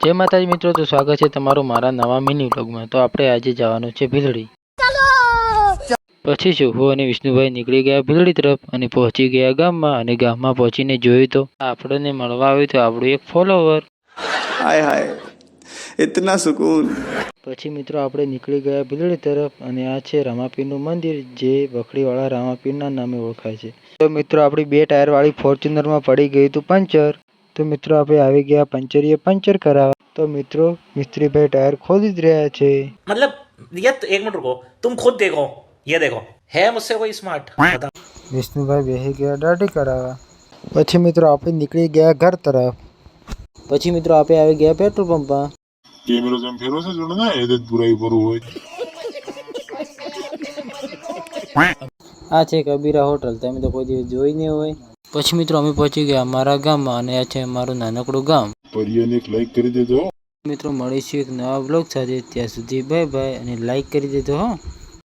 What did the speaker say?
જય માતાજી મિત્રો, તો સ્વાગત છે તમારું મારા નવા મિની વ્લોગમાં। તો આપણે આજે જવાનું છે ભીલડી। પછી શું હું અને વિષ્ણુભાઈ નીકળી ગયા ભીલડી તરફ અને પહોંચી ગયા ગામમાં। અને ગામમાં પહોંચીને જોયું તો આપણને મળવા આવ્યું તો આપણું એક ફોલોવર। हाय हाय इतना सुकून। પછી મિત્રો આપણે નીકળી ગયા ભીલડી તરફ અને આ છે રામાપીરનું મંદિર, જે બખડીવાળા રામાપીરના નામે ઓળખાય છે। તો મિત્રો આપણી 2 ટાયરવાળી ફોર્ચ્યુનરમાં પડી ગઈ હતું પંચર। તો મિત્રો આપણે આવી ગયા પંચરીએ પંચર કરાવવા। તો મિત્રો મિસ્ત્રીભાઈ ટાયર ખોલી જ રહ્યા છે। मतलब ये तो एक मिनट रुको, तुम खुद देखो, ये देखो है मुझसे कोई स्मार्ट? વિષ્ણુભાઈ બેસી ગયા દાઢી કરાવવા। પછી મિત્રો આપણે નીકળી ગયા ઘર તરફ। પછી મિત્રો આપણે આવી ગયા પેટ્રોલ પંપમાં। કેમેરો જેમ ફેરવો છે જોડે ના એ જ પુરાઈ ભરવું હોય। આ છે કબીરા હોટલ, તમે તો કોઈ દિવસ જોઈ નહીં હોય। પછી મિત્રો અમે પહોંચી ગયા અમારા ગામમાં અને આ છે અમારું નાનકડું ગામ। પરિયાને એક લાઈક કરી દેજો। મિત્રો મળીશું એક નવા બ્લોગ સાથે, ત્યાં સુધી બાય બાય અને લાઈક કરી દેજો હો।